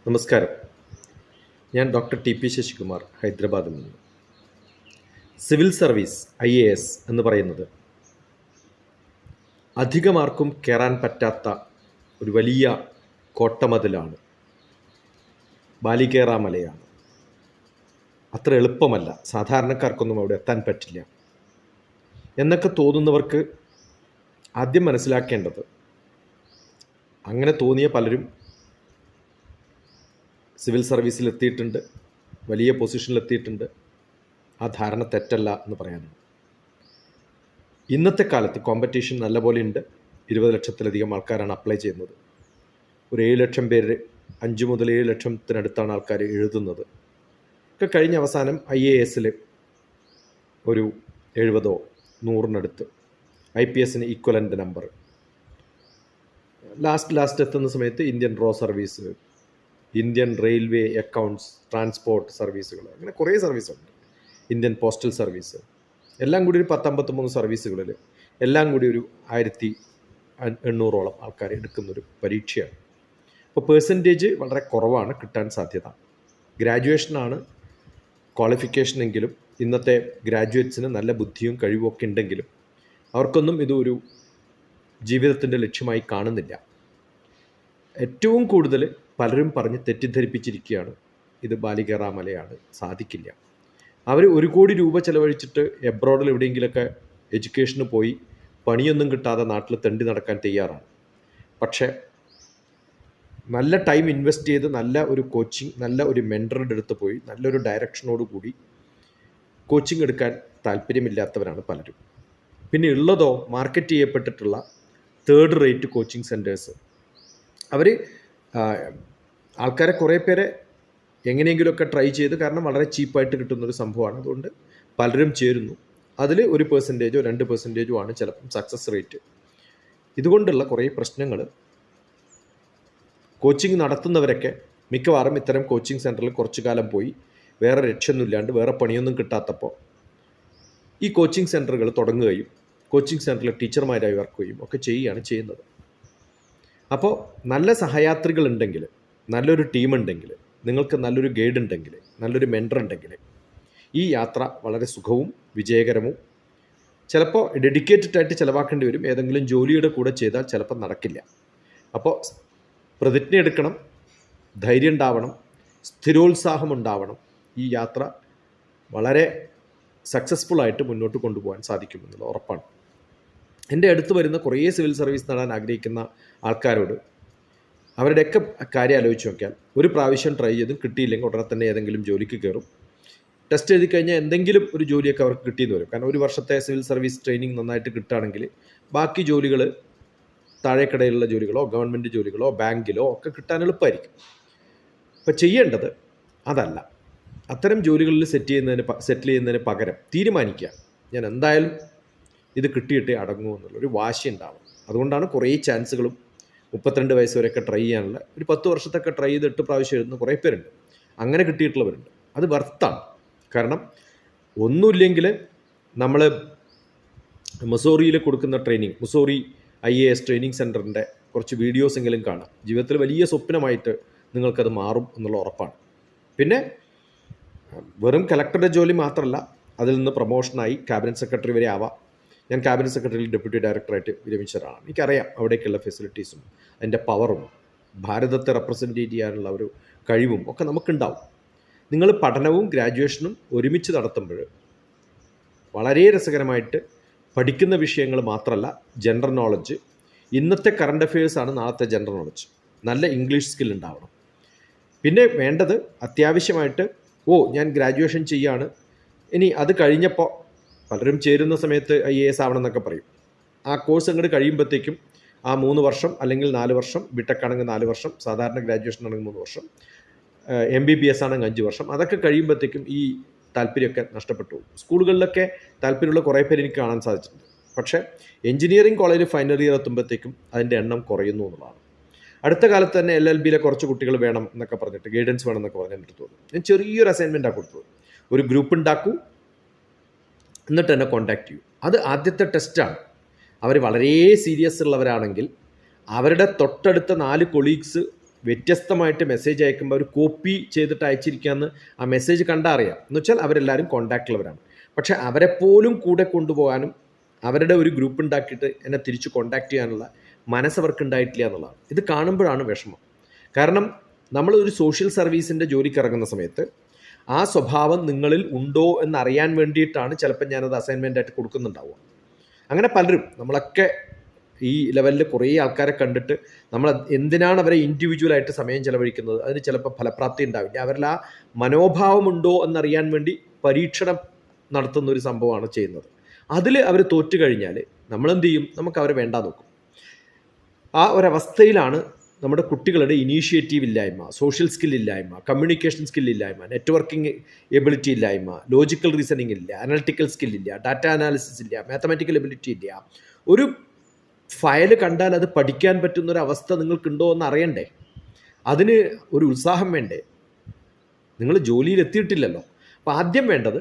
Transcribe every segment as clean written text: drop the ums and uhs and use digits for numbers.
നമസ്കാരം. ഞാൻ doctor T P Sasikumar, ഹൈദരാബാദിൽ നിന്ന്. സിവിൽ സർവീസ് IAS എന്ന് പറയുന്നത് അധികമാർക്കും കയറാൻ പറ്റാത്ത ഒരു വലിയ കോട്ടമതിലാണ്, ബാലികേറാമലയാണ്. അത്ര എളുപ്പമല്ല, സാധാരണക്കാർക്കൊന്നും അവിടെ എത്താൻ പറ്റില്ല എന്നൊക്കെ തോന്നുന്നവർക്ക് ആദ്യം മനസ്സിലാക്കേണ്ടത്, അങ്ങനെ തോന്നിയ പലരും സിവിൽ സർവീസിൽ എത്തിയിട്ടുണ്ട്, വലിയ പൊസിഷനിലെത്തിയിട്ടുണ്ട്. ആ ധാരണ തെറ്റല്ല എന്ന് പറയാനാണ്. ഇന്നത്തെ കാലത്ത് കോമ്പറ്റീഷൻ നല്ലപോലെ ഉണ്ട്. 20 ലക്ഷത്തിലധികം ആൾക്കാരാണ് അപ്ലൈ ചെയ്യുന്നത്. ഒരു 7 ലക്ഷം പേര്, 5 മുതൽ 7 ലക്ഷത്തിനടുത്താണ് ആൾക്കാർ എഴുതുന്നത്. ഒക്കെ കഴിഞ്ഞ അവസാനം IASൽ ഒരു 70 100-നടുത്ത്, IPS ഈക്വലൻ്റ് നമ്പർ. ലാസ്റ്റ് എത്തുന്ന സമയത്ത് ഇന്ത്യൻ റോ service, Indian railway accounts, transport സർവീസുകൾ, അങ്ങനെ കുറേ സർവീസുണ്ട്. ഇന്ത്യൻ പോസ്റ്റൽ സർവീസ്, എല്ലാം കൂടി ഒരു 10-53 സർവീസുകളിൽ എല്ലാം കൂടി ഒരു 1800-ഓളം ആൾക്കാർ എടുക്കുന്നൊരു പരീക്ഷയാണ്. അപ്പോൾ പേഴ്സൻറ്റേജ് വളരെ കുറവാണ് കിട്ടാൻ സാധ്യത. ഗ്രാജുവേഷനാണ് ക്വാളിഫിക്കേഷനെങ്കിലും ഇന്നത്തെ ഗ്രാജുവേറ്റ്സിന് നല്ല ബുദ്ധിയും കഴിവുമൊക്കെ ഉണ്ടെങ്കിലും അവർക്കൊന്നും ഇതൊരു ജീവിതത്തിൻ്റെ ലക്ഷ്യമായി കാണുന്നില്ല. ഏറ്റവും കൂടുതൽ പലരും പറഞ്ഞ് തെറ്റിദ്ധരിപ്പിച്ചിരിക്കുകയാണ്, ഇത് ബാലികേറാമലയാണ്, സാധിക്കില്ല. അവർ 1 കോടി രൂപ ചിലവഴിച്ചിട്ട് എബ്രോഡിൽ എവിടെയെങ്കിലുമൊക്കെ എഡ്യൂക്കേഷന് പോയി പണിയൊന്നും കിട്ടാതെ നാട്ടിൽ തെണ്ടി നടക്കാൻ തയ്യാറാണ്. പക്ഷേ നല്ല ടൈം ഇൻവെസ്റ്റ് ചെയ്ത് നല്ല ഒരു കോച്ചിങ്, നല്ല ഒരു മെൻറ്ററുടെ അടുത്ത് പോയി നല്ലൊരു ഡയറക്ഷനോട് കൂടി കോച്ചിങ് എടുക്കാൻ താല്പര്യമില്ലാത്തവരാണ് പലരും. പിന്നെ ഉള്ളതോ മാർക്കറ്റ് ചെയ്യപ്പെട്ടിട്ടുള്ള തേർഡ് റേറ്റ് കോച്ചിങ് സെൻറ്റേഴ്സ്. അവർ ആൾക്കാരെ കുറേ പേരെ എങ്ങനെയെങ്കിലുമൊക്കെ ട്രൈ ചെയ്ത്, കാരണം വളരെ ചീപ്പായിട്ട് കിട്ടുന്നൊരു സംഭവമാണ്, അതുകൊണ്ട് പലരും ചേരുന്നു. അതിൽ 1%, 2% ആണ് ചിലപ്പം സക്സസ് റേറ്റ്. ഇതുകൊണ്ടുള്ള കുറേ പ്രശ്നങ്ങൾ കോച്ചിങ് നടത്തുന്നവരൊക്കെ മിക്കവാറും ഇത്തരം കോച്ചിങ് സെൻറ്ററിൽ കുറച്ചു കാലം പോയി വേറെ രക്ഷയൊന്നുമില്ലാണ്ട് വേറെ പണിയൊന്നും കിട്ടാത്തപ്പോൾ ഈ കോച്ചിങ് സെൻറ്ററുകൾ തുടങ്ങുകയും കോച്ചിങ് സെൻറ്ററിൽ ടീച്ചർമാരായി വർക്ക് ചെയ്യുകയും ഒക്കെ ചെയ്യുന്നത്. അപ്പോൾ നല്ല സഹയാത്രികളുണ്ടെങ്കിൽ, നല്ലൊരു ടീമുണ്ടെങ്കിൽ, നിങ്ങൾക്ക് നല്ലൊരു ഗൈഡ് ഉണ്ടെങ്കിൽ, നല്ലൊരു മെൻറ്റർ ഉണ്ടെങ്കിൽ ഈ യാത്ര വളരെ സുഖവും വിജയകരവും, ചിലപ്പോൾ ഡെഡിക്കേറ്റഡ് ആയിട്ട് ചിലവാക്കേണ്ടി വരും. ഏതെങ്കിലും ജോലിയുടെ കൂടെ ചെയ്താൽ ചിലപ്പോൾ നടക്കില്ല. അപ്പോൾ പ്രതിജ്ഞ എടുക്കണം, ധൈര്യം ഉണ്ടാവണം, സ്ഥിരോത്സാഹം ഉണ്ടാവണം. ഈ യാത്ര വളരെ സക്സസ്ഫുള്ളായിട്ട് മുന്നോട്ട് കൊണ്ടുപോകാൻ സാധിക്കുമെന്നുള്ള ഉറപ്പാണ്. എൻ്റെ അടുത്ത് വരുന്ന കുറേ സിവിൽ സർവീസ് നേടാൻ ആഗ്രഹിക്കുന്ന ആൾക്കാരോട് അവരുടെയൊക്കെ കാര്യം ആലോചിച്ച് നോക്കിയാൽ, ഒരു പ്രാവശ്യം ട്രൈ ചെയ്തും കിട്ടിയില്ലെങ്കിൽ ഉടനെ തന്നെ ഏതെങ്കിലും ജോലിക്ക് കയറും. ടെസ്റ്റ് എഴുതി കഴിഞ്ഞാൽ എന്തെങ്കിലും ഒരു ജോലിയൊക്കെ അവർക്ക് കിട്ടിയെന്ന് വരും. കാരണം ഒരു വർഷത്തെ സിവിൽ സർവീസ് ട്രെയിനിങ് നന്നായിട്ട് കിട്ടുകയാണെങ്കിൽ ബാക്കി ജോലികൾ, താഴേക്കടയിലുള്ള ജോലികളോ ഗവൺമെൻറ് ജോലികളോ ബാങ്കിലോ ഒക്കെ കിട്ടാൻ എളുപ്പമായിരിക്കും. അപ്പോൾ ചെയ്യേണ്ടത് അതല്ല. അത്തരം ജോലികളിൽ സെറ്റിൽ ചെയ്യുന്നതിന് പകരം തീരുമാനിക്കുക, ഞാൻ എന്തായാലും ഇത് കിട്ടിയിട്ടേ അടങ്ങൂ എന്നുള്ളൊരു വാശി ഉണ്ടാവും. അതുകൊണ്ടാണ് കുറേ ചാൻസുകളും 32 വയസ്സ് വരെയൊക്കെ ട്രൈ ചെയ്യാനുള്ള, ഒരു 10 വർഷത്തൊക്കെ ട്രൈ ചെയ്ത് 8 പ്രാവശ്യം എഴുതുന്ന കുറേ പേരുണ്ട്. അങ്ങനെ കിട്ടിയിട്ടുള്ളവരുണ്ട്. അത് വർത്താണ്. കാരണം ഒന്നുമില്ലെങ്കിൽ നമ്മൾ മുസോറിയിൽ കൊടുക്കുന്ന ട്രെയിനിങ്, മുസോറി IAS ട്രെയിനിങ് സെൻറ്ററിൻ്റെ കുറച്ച് വീഡിയോസ് എങ്കിലും കാണാം. ജീവിതത്തിൽ വലിയ സ്വപ്നമായിട്ട് നിങ്ങൾക്കത് മാറും എന്നുള്ള ഉറപ്പാണ്. പിന്നെ വെറും കളക്ടറുടെ ജോലി മാത്രമല്ല, അതിൽ നിന്ന് പ്രൊമോഷനായി ക്യാബിനറ്റ് സെക്രട്ടറി വരെ ആവാം. ഞാൻ ക്യാബിനറ്റ് സെക്രട്ടറിയിൽ ഡെപ്യൂട്ടി ഡയറക്ടറായിട്ട് വിരമിച്ച ഒരാളാണ്. എനിക്കറിയാം അവിടേക്കുള്ള ഫെസിലിറ്റീസും അതിൻ്റെ പവറും ഭാരതത്തെ റെപ്രസെൻറ്റ് ചെയ്യാനുള്ള ഒരു കഴിവും ഒക്കെ നമുക്കുണ്ടാവും. നിങ്ങൾ പഠനവും ഗ്രാജുവേഷനും ഒരുമിച്ച് നടത്തുമ്പോൾ വളരെ രസകരമായിട്ട് പഠിക്കുന്ന വിഷയങ്ങൾ മാത്രമല്ല, ജനറൽ നോളജ്, ഇന്നത്തെ കറണ്ട് അഫയേഴ്സാണ് നാളത്തെ ജനറൽ നോളജ്. നല്ല ഇംഗ്ലീഷ് സ്കിൽ ഉണ്ടാവണം. പിന്നെ വേണ്ടത് അത്യാവശ്യമായിട്ട്, ഞാൻ ഗ്രാജുവേഷൻ ചെയ്യാണ്, ഇനി അത് കഴിഞ്ഞപ്പോൾ പലരും ചേരുന്ന സമയത്ത് IAS ആവണം എന്നൊക്കെ പറയും. ആ കോഴ്സ് അങ്ങോട്ട് കഴിയുമ്പോഴത്തേക്കും ആ 3 വർഷം അല്ലെങ്കിൽ 4 വർഷം, ബിടെക് ആണെങ്കിൽ 4 വർഷം, സാധാരണ ഗ്രാജുവേഷൻ ആണെങ്കിൽ 3 വർഷം, MBBS ആണെങ്കിൽ 5 വർഷം, അതൊക്കെ കഴിയുമ്പോഴത്തേക്കും ഈ താല്പര്യമൊക്കെ നഷ്ടപ്പെട്ടു. സ്കൂളുകളിലൊക്കെ താല്പര്യമുള്ള കുറേ പേര് എനിക്ക് കാണാൻ സാധിച്ചിട്ടുണ്ട്. പക്ഷേ എഞ്ചിനീയറിംഗ് കോളേജിൽ ഫൈനൽ ഇയർ എത്തുമ്പോഴത്തേക്കും അതിൻ്റെ എണ്ണം കുറയുന്നു എന്നുള്ളതാണ്. അടുത്ത കാലത്ത് തന്നെ LLBയിലെ കുറച്ച് കുട്ടികൾ വേണം എന്നൊക്കെ പറഞ്ഞിട്ട്, ഗൈഡൻസ് വേണം എന്നൊക്കെ പറഞ്ഞ് എൻ്റെ അടുത്ത് വന്നു. ഞാൻ ചെറിയൊരു അസൈൻമെൻറ്റാണ് കൊടുത്തത്. ഒരു ഗ്രൂപ്പ് ഉണ്ടാക്കൂ, എന്നിട്ട് എന്നെ കോൺടാക്റ്റ് ചെയ്യൂ. അത് ആദ്യത്തെ ടെസ്റ്റാണ്. അവർ വളരെ സീരിയസ് ഉള്ളവരാണെങ്കിൽ അവരുടെ തൊട്ടടുത്ത 4 കൊളീഗ്സ് വ്യത്യസ്തമായിട്ട് മെസ്സേജ് അയക്കുമ്പോൾ അവർ കോപ്പി ചെയ്തിട്ട് അയച്ചിരിക്കുകയെന്ന് ആ മെസ്സേജ് കണ്ടാൽ അറിയാം. എന്ന് വെച്ചാൽ അവരെല്ലാവരും കോൺടാക്റ്റിലുള്ളവരാണ്. പക്ഷേ അവരെപ്പോലും കൂടെ കൊണ്ടുപോകാനും അവരുടെ ഒരു ഗ്രൂപ്പ് ഉണ്ടാക്കിയിട്ട് എന്നെ തിരിച്ച് കോൺടാക്റ്റ് ചെയ്യാനുള്ള മനസ്സവർക്ക് ഉണ്ടായിട്ടില്ല എന്നുള്ളതാണ്. ഇത് കാണുമ്പോഴാണ് വിഷമം. കാരണം നമ്മളൊരു സോഷ്യൽ സർവീസിൻ്റെ ജോലിക്ക് ഇറങ്ങുന്ന സമയത്ത് ആ സ്വഭാവം നിങ്ങളിൽ ഉണ്ടോ എന്നറിയാൻ വേണ്ടിയിട്ടാണ് ചിലപ്പോൾ ഞാനത് അസൈൻമെൻ്റായിട്ട് കൊടുക്കുന്നുണ്ടാവുക. അങ്ങനെ പലരും നമ്മളൊക്കെ ഈ ലെവലിൽ കുറേ ആൾക്കാരെ കണ്ടിട്ട് നമ്മൾ എന്തിനാണ് അവരെ ഇൻഡിവിജ്വലായിട്ട് സമയം ചെലവഴിക്കുന്നത്, അതിന് ചിലപ്പോൾ ഫലപ്രാപ്തി ഉണ്ടാവില്ല. അവരിൽ ആ മനോഭാവമുണ്ടോ എന്നറിയാൻ വേണ്ടി പരീക്ഷണം നടത്തുന്ന ഒരു സംഭവമാണ് ചെയ്യുന്നത്. അതിൽ അവർ തോറ്റു കഴിഞ്ഞാൽ നമ്മളെന്ത് ചെയ്യും? നമുക്ക് അവരെ വേണ്ട നോക്കും. ആ ഒരവസ്ഥയിലാണ് നമ്മുടെ കുട്ടികളുടെ ഇനീഷ്യേറ്റീവ് ഇല്ലായ്മ, സോഷ്യൽ സ്കിൽ ഇല്ലായ്മ, കമ്മ്യൂണിക്കേഷൻ സ്കിൽ ഇല്ലായ്മ, നെറ്റ്വർക്കിംഗ് എബിലിറ്റി ഇല്ലായ്മ, ലോജിക്കൽ റീസണിങ് ഇല്ല, അനലിറ്റിക്കൽ സ്കിൽ ഇല്ല, ഡാറ്റ അനാലിസിസ് ഇല്ല, മാത്തമാറ്റിക്കൽ എബിലിറ്റി ഇല്ല. ഒരു ഫയൽ കണ്ടാൽ അത് പഠിക്കാൻ പറ്റുന്നൊരവസ്ഥ നിങ്ങൾക്കുണ്ടോ എന്ന് അറിയണ്ടേ? അതിന് ഒരു ഉത്സാഹം വേണ്ടേ? നിങ്ങൾ ജോലിയിൽ എത്തിയിട്ടില്ലല്ലോ. അപ്പോൾ ആദ്യം വേണ്ടത്,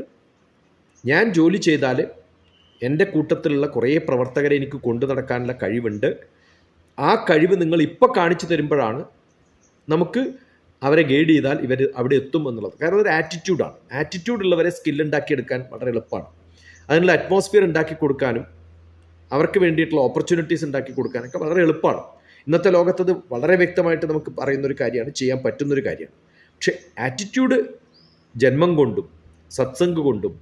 ഞാൻ ജോലി ചെയ്താൽ എൻ്റെ കൂട്ടത്തിലുള്ള കുറേ പ്രവർത്തകരെ എനിക്ക് കൊണ്ടു നടക്കാനുള്ള കഴിവുണ്ട്. ആ കഴിവ് നിങ്ങൾ ഇപ്പോൾ കാണിച്ചു തരുമ്പോഴാണ് നമുക്ക് അവരെ ഗൈഡ് ചെയ്താൽ ഇവർ അവിടെ എത്തും എന്നുള്ളത്. കാരണം ഒരു ആറ്റിറ്റ്യൂഡാണ്. ആറ്റിറ്റ്യൂഡ് ഉള്ളവരെ സ്കില്ലുണ്ടാക്കിയെടുക്കാൻ വളരെ എളുപ്പമാണ്. അതിനുള്ള അറ്റ്മോസ്ഫിയർ ഉണ്ടാക്കി കൊടുക്കാനും അവർക്ക് വേണ്ടിയിട്ടുള്ള ഓപ്പർച്യൂണിറ്റീസ് ഉണ്ടാക്കി കൊടുക്കാനൊക്കെ വളരെ എളുപ്പമാണ്. ഇന്നത്തെ ലോകത്തത് വളരെ വ്യക്തമായിട്ട് നമുക്ക് പറയുന്നൊരു കാര്യമാണ്, ചെയ്യാൻ പറ്റുന്നൊരു കാര്യമാണ്. പക്ഷേ ആറ്റിറ്റ്യൂഡ് ജന്മം കൊണ്ടും സത്സംഗ് കൊണ്ടും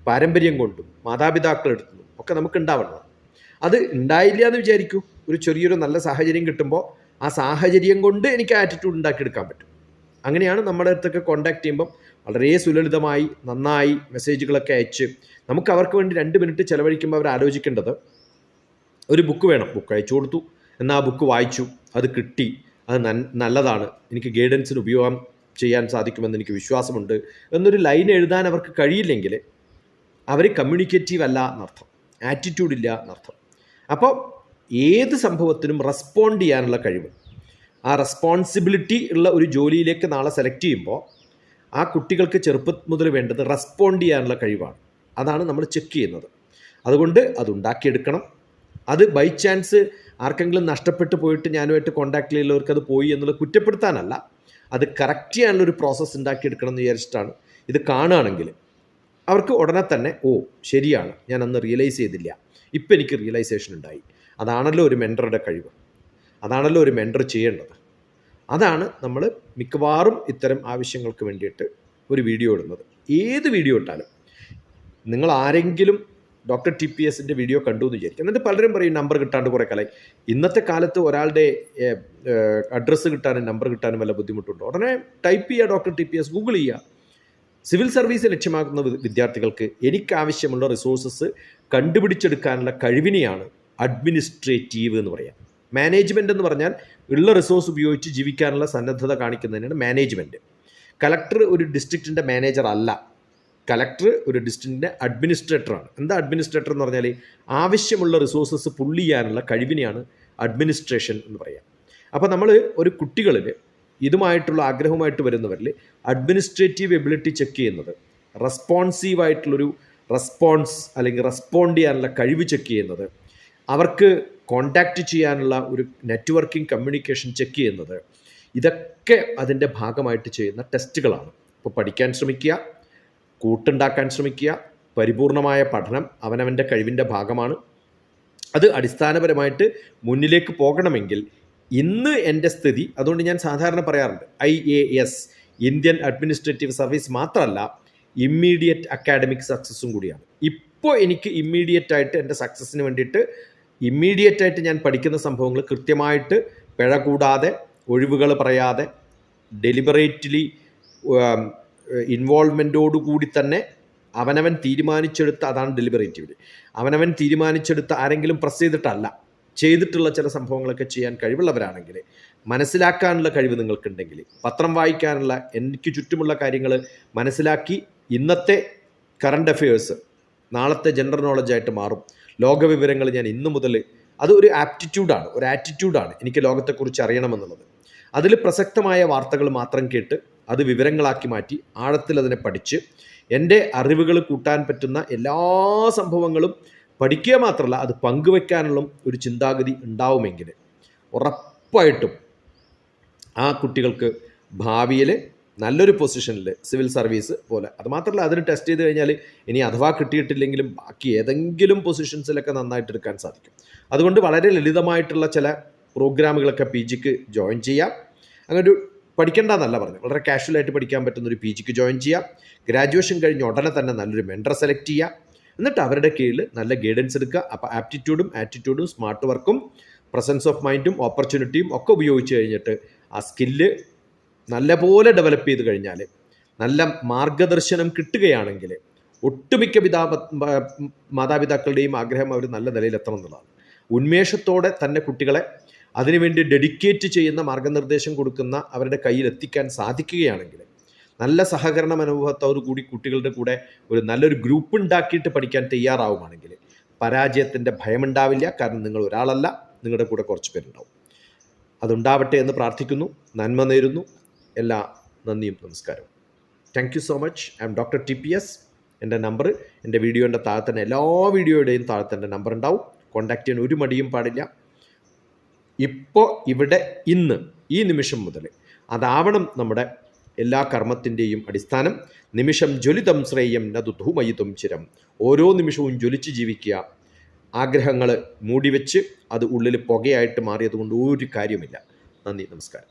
പാരമ്പര്യം കൊണ്ടും മാതാപിതാക്കളെടുത്തും ഒക്കെ നമുക്ക് ഉണ്ടാവണം. അത് ഉണ്ടായില്ല എന്ന് വിചാരിക്കൂ. ഒരു ചെറിയൊരു നല്ല സാഹചര്യം കിട്ടുമ്പോൾ ആ സാഹചര്യം കൊണ്ട് എനിക്ക് ആറ്റിറ്റ്യൂഡ് ഉണ്ടാക്കിയെടുക്കാൻ പറ്റും. അങ്ങനെയാണ് നമ്മുടെ അടുത്തൊക്കെ കോൺടാക്ട് ചെയ്യുമ്പം വളരെ സുലളിതമായി നന്നായി മെസ്സേജുകളൊക്കെ അയച്ച് നമുക്ക് അവർക്ക് വേണ്ടി 2 മിനിറ്റ് ചിലവഴിക്കുമ്പോൾ അവർ ആലോചിക്കേണ്ടത്, ഒരു ബുക്ക് വേണം, ബുക്ക് അയച്ചു കൊടുത്തു, എന്നാൽ ആ ബുക്ക് വായിച്ചു, അത് കിട്ടി, അത് നല്ലതാണ്, എനിക്ക് ഗൈഡൻസിന് ഉപയോഗം ചെയ്യാൻ സാധിക്കുമെന്ന് എനിക്ക് വിശ്വാസമുണ്ട് എന്നൊരു ലൈൻ എഴുതാൻ അവർക്ക് കഴിയില്ലെങ്കിൽ അവർ കമ്മ്യൂണിക്കേറ്റീവ് അല്ല എന്നർത്ഥം, ആറ്റിറ്റ്യൂഡ് ഇല്ല എന്നർത്ഥം. അപ്പോൾ ഏത് സംഭവത്തിനും റെസ്പോണ്ട് ചെയ്യാനുള്ള കഴിവ്, ആ റെസ്പോൺസിബിലിറ്റി ഉള്ള ഒരു ജോലിയിലേക്ക് നാളെ സെലക്ട് ചെയ്യുമ്പോൾ ആ കുട്ടികൾക്ക് ചെറുപ്പം മുതൽ വേണ്ടത് റെസ്പോണ്ട് ചെയ്യാനുള്ള കഴിവാണ്. അതാണ് നമ്മൾ ചെക്ക് ചെയ്യുന്നത്. അതുകൊണ്ട് അതുണ്ടാക്കിയെടുക്കണം. അത് ബൈ ചാൻസ് ആർക്കെങ്കിലും നഷ്ടപ്പെട്ടു പോയിട്ട് ഞാനുമായിട്ട് കോൺടാക്റ്റിലുള്ളവർക്ക് അത് പോയി എന്നുള്ളത് കുറ്റപ്പെടുത്താനല്ല, അത് കറക്റ്റ് ചെയ്യാനുള്ളൊരു പ്രോസസ്സ് ഉണ്ടാക്കിയെടുക്കണം എന്ന് വിചാരിച്ചിട്ടാണ് ഇത് കാണുകയാണെങ്കിൽ അവർക്ക് ഉടനെ തന്നെ ഓ ശരിയാണ്, ഞാൻ അന്ന് റിയലൈസ് ചെയ്തില്ല, ഇപ്പം എനിക്ക് റിയലൈസേഷൻ ഉണ്ടായി. അതാണല്ലോ ഒരു മെൻറ്ററുടെ കഴിവ്, അതാണല്ലോ ഒരു മെൻറ്റർ ചെയ്യേണ്ടത്. അതാണ് നമ്മൾ മിക്കവാറും ഇത്തരം ആവശ്യങ്ങൾക്ക് വേണ്ടിയിട്ട് ഒരു വീഡിയോ ഇടുന്നത്. ഏത് വീഡിയോ ഇട്ടാലും നിങ്ങൾ ആരെങ്കിലും ഡോക്ടർ TPSൻ്റെ വീഡിയോ കണ്ടു എന്ന് വിചാരിക്കും. എന്നിട്ട് പലരും പറയും നമ്പർ കിട്ടാണ്ട് കുറേ കാലമായി. ഇന്നത്തെ കാലത്ത് ഒരാളുടെ അഡ്രസ്സ് കിട്ടാനും നമ്പർ കിട്ടാനും വല്ല ബുദ്ധിമുട്ടുണ്ടോ? ഉടനെ ടൈപ്പ് ചെയ്യുക ഡോക്ടർ TPS, ഗൂഗിൾ ചെയ്യുക. സിവിൽ സർവീസ് ലക്ഷ്യമാക്കുന്ന വിദ്യാർത്ഥികൾക്ക് എനിക്കാവശ്യമുള്ള റിസോഴ്സസ് കണ്ടുപിടിച്ചെടുക്കാനുള്ള കഴിവിനെയാണ് അഡ്മിനിസ്ട്രേറ്റീവ് എന്ന് പറയാം. മാനേജ്മെൻ്റ് എന്ന് പറഞ്ഞാൽ ഉള്ള റിസോഴ്സ് ഉപയോഗിച്ച് ജീവിക്കാനുള്ള സന്നദ്ധത കാണിക്കുന്നതിനാണ് മാനേജ്മെൻറ്റ്. കളക്ടർ ഒരു ഡിസ്ട്രിക്റ്റിൻ്റെ മാനേജർ അല്ല, കളക്ടർ ഒരു ഡിസ്ട്രിക്റ്റിൻ്റെ അഡ്മിനിസ്ട്രേറ്ററാണ്. എന്താ അഡ്മിനിസ്ട്രേറ്റർ എന്ന് പറഞ്ഞാൽ ആവശ്യമുള്ള റിസോഴ്സസ് പുള്ള് ചെയ്യാനുള്ള കഴിവിനെയാണ് അഡ്മിനിസ്ട്രേഷൻ എന്ന് പറയാം. അപ്പോൾ നമ്മൾ ഒരു കുട്ടികളിൽ ഇതുമായിട്ടുള്ള ആഗ്രഹമായിട്ട് വരുന്നവരിൽ അഡ്മിനിസ്ട്രേറ്റീവ് എബിലിറ്റി ചെക്ക് ചെയ്യുന്നത്, റെസ്പോൺസീവായിട്ടുള്ളൊരു റെസ്പോൺസ് അല്ലെങ്കിൽ റെസ്പോണ്ട് ചെയ്യാനുള്ള കഴിവ് ചെക്ക് ചെയ്യുന്നത്, അവർക്ക് കോണ്ടാക്റ്റ് ചെയ്യാനുള്ള ഒരു നെറ്റ്വർക്കിംഗ് കമ്മ്യൂണിക്കേഷൻ ചെക്ക് ചെയ്യുന്നത്, ഇതൊക്കെ അതിൻ്റെ ഭാഗമായിട്ട് ചെയ്യുന്ന ടെസ്റ്റുകളാണ്. ഇപ്പോൾ പഠിക്കാൻ ശ്രമിക്കുക, കൂട്ടുണ്ടാക്കാൻ ശ്രമിക്കുക, പരിപൂർണമായ പഠനം അവനവൻ്റെ കഴിവിൻ്റെ ഭാഗമാണ്. അത് അടിസ്ഥാനപരമായിട്ട് മുന്നിലേക്ക് പോകണമെങ്കിൽ ഇന്ന് എൻ്റെ സ്ഥിതി, അതുകൊണ്ട് ഞാൻ സാധാരണ പറയാറുണ്ട് IAS ഇന്ത്യൻ അഡ്മിനിസ്ട്രേറ്റീവ് സർവീസ് മാത്രമല്ല ഇമ്മീഡിയറ്റ് അക്കാഡമിക് സക്സസ്സും കൂടിയാണ്. ഇപ്പോൾ എനിക്ക് ഇമ്മീഡിയറ്റായിട്ട് എൻ്റെ സക്സസ്സിന് വേണ്ടിയിട്ട് ഇമ്മീഡിയറ്റായിട്ട് ഞാൻ പഠിക്കുന്ന സംഭവങ്ങൾ കൃത്യമായിട്ട് പിഴ കൂടാതെ, ഒഴിവുകൾ പറയാതെ, ഡെലിബറേറ്റ്ലി ഇൻവോൾവ്മെൻറ്റോടുകൂടി തന്നെ അവനവൻ തീരുമാനിച്ചെടുത്ത, അതാണ് ഡെലിബറേറ്റീവ്, അവനവൻ തീരുമാനിച്ചെടുത്ത, ആരെങ്കിലും പ്രസ് ചെയ്തിട്ടല്ല, ചെയ്തിട്ടുള്ള ചില സംഭവങ്ങളൊക്കെ ചെയ്യാൻ കഴിവുള്ളവരാണെങ്കിൽ, മനസ്സിലാക്കാനുള്ള കഴിവ് നിങ്ങൾക്കുണ്ടെങ്കിൽ, പത്രം വായിക്കാനുള്ള, എനിക്ക് ചുറ്റുമുള്ള കാര്യങ്ങൾ മനസ്സിലാക്കി ഇന്നത്തെ കറണ്ട് അഫയേഴ്സ് നാളത്തെ ജനറൽ നോളജായിട്ട് മാറും. ലോകവിവരങ്ങൾ ഞാൻ ഇന്നു മുതൽ, അത് ഒരു ആപ്റ്റിറ്റ്യൂഡാണ്, ഒരു ആറ്റിറ്റ്യൂഡാണ് എനിക്ക് ലോകത്തെക്കുറിച്ച് അറിയണമെന്നുള്ളത്. അതിൽ പ്രസക്തമായ വാർത്തകൾ മാത്രം കേട്ട് അത് വിവരങ്ങളാക്കി മാറ്റി ആഴത്തിൽ അതിനെ പഠിച്ച് എൻ്റെ അറിവുകൾ കൂട്ടാൻ പറ്റുന്ന എല്ലാ സംഭവങ്ങളും പഠിക്കുക മാത്രമല്ല അത് പങ്കുവെക്കാനുള്ള ഒരു ചിന്താഗതി ഉണ്ടാവുമെങ്കിൽ ഉറപ്പായിട്ടും ആ കുട്ടികൾക്ക് ഭാവിയിൽ നല്ലൊരു പൊസിഷനിൽ സിവിൽ സർവീസ് പോലെ, അതുമാത്രമല്ല അതിന് ടെസ്റ്റ് ചെയ്ത് കഴിഞ്ഞാൽ ഇനി അഥവാ കിട്ടിയിട്ടില്ലെങ്കിലും ബാക്കി ഏതെങ്കിലും പൊസിഷൻസിലൊക്കെ നന്നായിട്ട് എടുക്കാൻ സാധിക്കും. അതുകൊണ്ട് വളരെ ലളിതമായിട്ടുള്ള ചില പ്രോഗ്രാമുകളൊക്കെ പി ജിക്ക് ജോയിൻ ചെയ്യാം. അങ്ങനെ ഒരു പഠിക്കേണ്ടെന്നല്ല പറഞ്ഞു, വളരെ കാഷ്വലായിട്ട് പഠിക്കാൻ പറ്റുന്ന ഒരു പി ജിക്ക് ജോയിൻ ചെയ്യാം. ഗ്രാജുവേഷൻ കഴിഞ്ഞ് ഉടനെ തന്നെ നല്ലൊരു മെൻറ്ററെ സെലക്ട് ചെയ്യുക. എന്നിട്ട് അവരുടെ കീഴിൽ നല്ല ഗൈഡൻസ് എടുക്കുക. അപ്പോൾ ആപ്റ്റിറ്റ്യൂഡും ആറ്റിറ്റ്യൂഡും സ്മാർട്ട് വർക്കും പ്രസൻസ് ഓഫ് മൈൻഡും ഓപ്പർച്യൂണിറ്റിയും ഒക്കെ ഉപയോഗിച്ച് കഴിഞ്ഞിട്ട് ആ സ്കില്ല് നല്ലപോലെ ഡെവലപ്പ് ചെയ്ത് കഴിഞ്ഞാൽ, നല്ല മാർഗദർശനം കിട്ടുകയാണെങ്കിൽ ഒട്ടുമിക്ക മാതാപിതാക്കളുടെയും ആഗ്രഹം അവർ നല്ല നിലയിലെത്തണം എന്നുള്ളതാണ്. ഉന്മേഷത്തോടെ തന്നെ കുട്ടികളെ അതിനുവേണ്ടി ഡെഡിക്കേറ്റ് ചെയ്യുന്ന മാർഗനിർദ്ദേശം കൊടുക്കുന്ന അവരുടെ കയ്യിൽ എത്തിക്കാൻ സാധിക്കുകയാണെങ്കിൽ, നല്ല സഹകരണ മനോഭാവത്തോടു കൂടി കുട്ടികളുടെ കൂടെ ഒരു നല്ലൊരു ഗ്രൂപ്പ് ഉണ്ടാക്കിയിട്ട് പഠിക്കാൻ തയ്യാറാവുകയാണെങ്കിൽ പരാജയത്തിൻ്റെ ഭയമുണ്ടാവില്ല. കാരണം നിങ്ങൾ ഒരാളല്ല, നിങ്ങളുടെ കൂടെ കുറച്ച് പേരുണ്ടാവും. അതുണ്ടാവട്ടെ എന്ന് പ്രാർത്ഥിക്കുന്നു. നന്മ നേരുന്നു. എല്ലാ നന്ദിയും നമസ്കാരവും. Thank you so much. I M doctor TPS. എൻ്റെ നമ്പർ എൻ്റെ വീഡിയോൻ്റെ താഴെ തന്നെ, എല്ലാ വീഡിയോയുടെയും താഴെ തന്നെ നമ്പർ ഉണ്ടാവും. കോൺടാക്റ്റ് ചെയ്യാൻ ഒരു മടിയും പാടില്ല. ഇപ്പോൾ ഇവിടെ ഇന്ന് ഈ നിമിഷം മുതൽ അതാവണം നമ്മുടെ എല്ലാ കർമ്മത്തിൻ്റെയും അടിസ്ഥാനം. നിമിഷം ജ്വലിതം ശ്രേയം നതുധൂമയിതും ചിരം. ഓരോ നിമിഷവും ജ്വലിച്ച് ജീവിക്കുക. ആഗ്രഹങ്ങൾ മൂടിവെച്ച് അത് ഉള്ളിൽ പുകയായിട്ട് മാറിയതുകൊണ്ട് ഒരു കാര്യമില്ല. നന്ദി, നമസ്കാരം.